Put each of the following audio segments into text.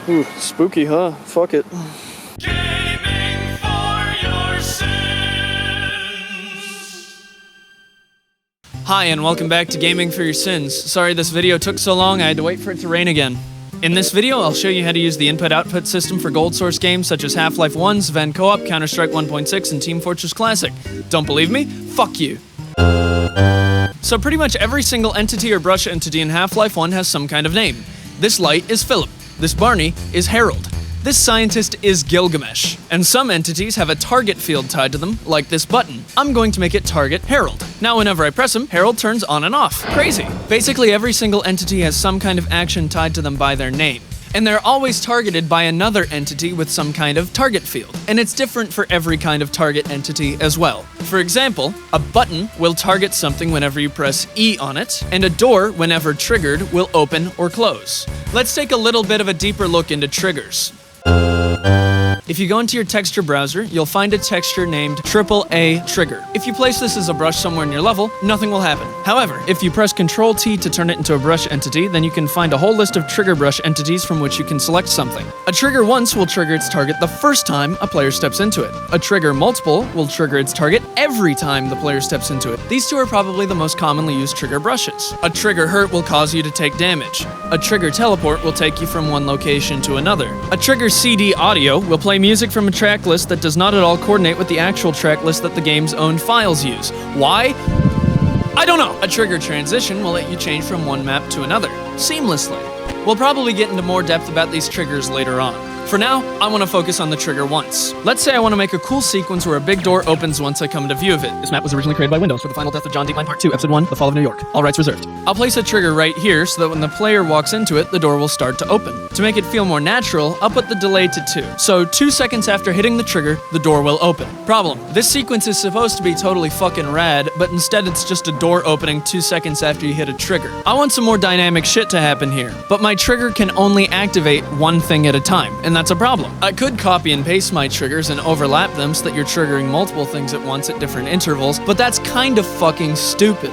Ooh, spooky, huh? Fuck it. Gaming for your sins. Hi, and welcome back to Gaming for Your Sins. Sorry this video took so long, I had to wait for it to rain again. In this video, I'll show you how to use the input-output system for Goldsource games such as Half-Life 1, Sven Coop, Counter-Strike 1.6, and Team Fortress Classic. Don't believe me? Fuck you. So pretty much every single entity or brush entity in Half-Life 1 has some kind of name. This light is Philip. This Barney is Harold. This scientist is Gilgamesh. And some entities have a target field tied to them, like this button. I'm going to make it target Harold. Now whenever I press him, Harold turns on and off. Crazy. Basically every single entity has some kind of action tied to them by their name. And they're always targeted by another entity with some kind of target field. And it's different for every kind of target entity as well. For example, a button will target something whenever you press E on it, and a door, whenever triggered, will open or close. Let's take a little bit of a deeper look into triggers. If you go into your texture browser, you'll find a texture named AAA trigger. If you place this as a brush somewhere in your level, nothing will happen. However, if you press Ctrl T to turn it into a brush entity, then you can find a whole list of trigger brush entities from which you can select something. A trigger once will trigger its target the first time a player steps into it. A trigger multiple will trigger its target every time the player steps into it. These two are probably the most commonly used trigger brushes. A trigger hurt will cause you to take damage. A trigger teleport will take you from one location to another. A trigger CD audio will play music from a track list that does not at all coordinate with the actual track list that the game's own files use. Why? I don't know. A trigger transition will let you change from one map to another, seamlessly. We'll probably get into more depth about these triggers later on. For now, I want to focus on the trigger once. Let's say I want to make a cool sequence where a big door opens once I come into view of it. This map was originally created by Windows for the final death of John Deepline Part 2, Episode 1, The Fall of New York. All rights reserved. I'll place a trigger right here so that when the player walks into it, the door will start to open. To make it feel more natural, I'll put the delay to 2. So 2 seconds after hitting the trigger, the door will open. Problem: this sequence is supposed to be totally fucking rad, but instead it's just a door opening 2 seconds after you hit a trigger. I want some more dynamic shit to happen here, but my trigger can only activate one thing at a time, and that's a problem. I could copy and paste my triggers and overlap them so that you're triggering multiple things at once at different intervals, but that's kind of fucking stupid.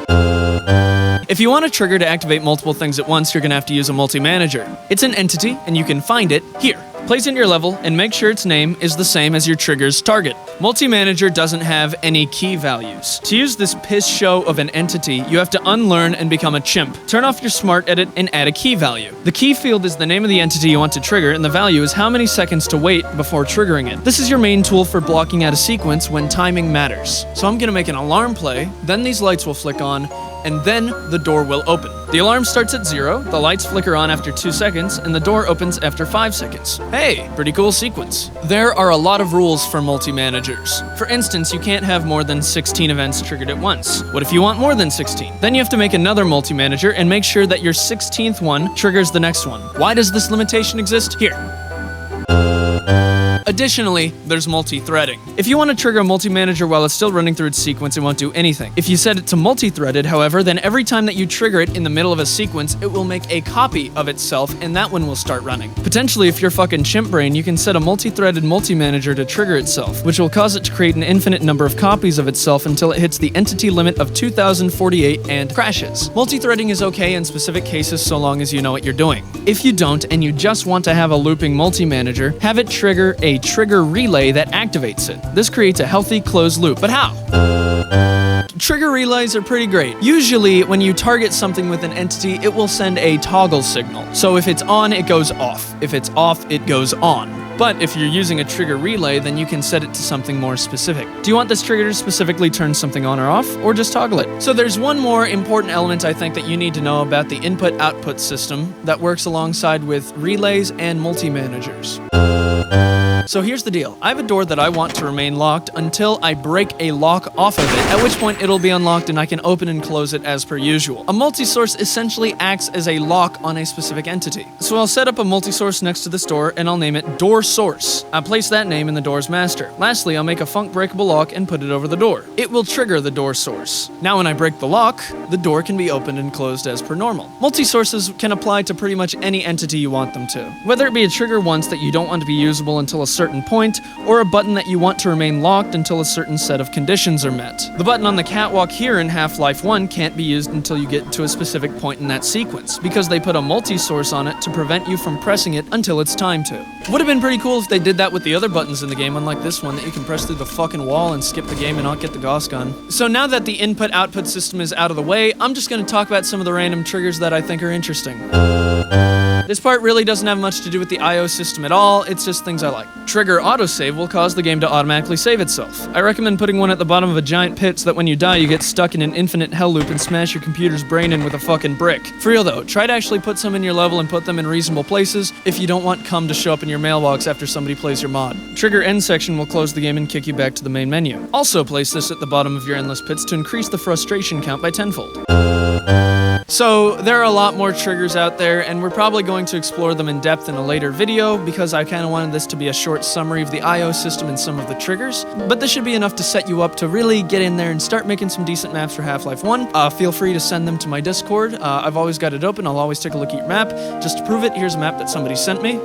If you want a trigger to activate multiple things at once, you're gonna have to use a multi-manager. It's an entity, and you can find it here. Place it in your level, and make sure its name is the same as your trigger's target. Multi-manager doesn't have any key values. To use this piss show of an entity, you have to unlearn and become a chimp. Turn off your smart edit and add a key value. The key field is the name of the entity you want to trigger, and the value is how many seconds to wait before triggering it. This is your main tool for blocking out a sequence when timing matters. So I'm gonna make an alarm play, then these lights will flick on, and then the door will open. The alarm starts at 0, the lights flicker on after 2 seconds, and the door opens after 5 seconds. Hey, pretty cool sequence. There are a lot of rules for multi-managers. For instance, you can't have more than 16 events triggered at once. What if you want more than 16? Then you have to make another multi-manager and make sure that your 16th one triggers the next one. Why does this limitation exist? Here. Additionally, there's multi-threading. If you want to trigger a multi-manager while it's still running through its sequence, it won't do anything. If you set it to multi-threaded, however, then every time that you trigger it in the middle of a sequence, it will make a copy of itself, and that one will start running. Potentially, if you're fucking chimp brain, you can set a multi-threaded multi-manager to trigger itself, which will cause it to create an infinite number of copies of itself until it hits the entity limit of 2048 and crashes. Multi-threading is okay in specific cases so long as you know what you're doing. If you don't, and you just want to have a looping multi-manager, have it trigger a trigger relay that activates it. This creates a healthy closed loop. But how? Trigger relays are pretty great. Usually, when you target something with an entity, it will send a toggle signal. So if it's on, it goes off. If it's off, it goes on. But if you're using a trigger relay, then you can set it to something more specific. Do you want this trigger to specifically turn something on or off, or just toggle it? So there's one more important element I think that you need to know about the input-output system that works alongside with relays and multi-managers. So here's the deal. I have a door that I want to remain locked until I break a lock off of it, at which point it'll be unlocked and I can open and close it as per usual. A multi-source essentially acts as a lock on a specific entity. So I'll set up a multi-source next to this door and I'll name it Door Source. I'll place that name in the door's master. Lastly, I'll make a func breakable lock and put it over the door. It will trigger the door source. Now when I break the lock, the door can be opened and closed as per normal. Multi-sources can apply to pretty much any entity you want them to. Whether it be a trigger once that you don't want to be usable until a certain point, or a button that you want to remain locked until a certain set of conditions are met. The button on the catwalk here in Half-Life 1 can't be used until you get to a specific point in that sequence, because they put a multi-source on it to prevent you from pressing it until it's time to. Would have been pretty cool if they did that with the other buttons in the game, unlike this one that you can press through the fucking wall and skip the game and not get the Gauss gun. So now that the input-output system is out of the way, I'm just going to talk about some of the random triggers that I think are interesting. This part really doesn't have much to do with the I/O system at all, it's just things I like. Trigger autosave will cause the game to automatically save itself. I recommend putting one at the bottom of a giant pit so that when you die you get stuck in an infinite hell loop and smash your computer's brain in with a fucking brick. For real though, try to actually put some in your level and put them in reasonable places if you don't want cum to show up in your mailbox after somebody plays your mod. Trigger end section will close the game and kick you back to the main menu. Also place this at the bottom of your endless pits to increase the frustration count by tenfold. So, there are a lot more triggers out there, and we're probably going to explore them in depth in a later video, because I kinda wanted this to be a short summary of the I/O system and some of the triggers, but this should be enough to set you up to really get in there and start making some decent maps for Half-Life 1. Feel free to send them to my Discord. I've always got it open, I'll always take a look at your map. Just to prove it, here's a map that somebody sent me.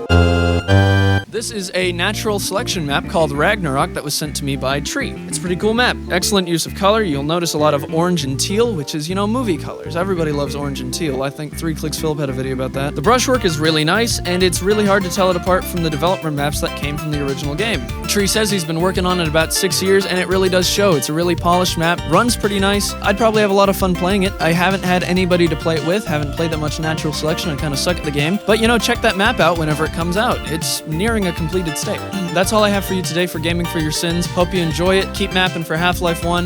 This is a natural selection map called Ragnarok that was sent to me by Trie. It's a pretty cool map. Excellent use of color. You'll notice a lot of orange and teal, which is, you know, movie colors. Everybody loves orange and teal. I think 3 Clicks Philip had a video about that. The brushwork is really nice, and it's really hard to tell it apart from the development maps that came from the original game. Trie says he's been working on it about 6 years, and it really does show. It's a really polished map, runs pretty nice. I'd probably have a lot of fun playing it. I haven't had anybody to play it with, haven't played that much natural selection, I kind of suck at the game. But, you know, check that map out whenever it comes out. It's nearing a completed state. That's all I have for you today for Gaming for Your Sins. Hope you enjoy it. Keep mapping for Half-Life 1.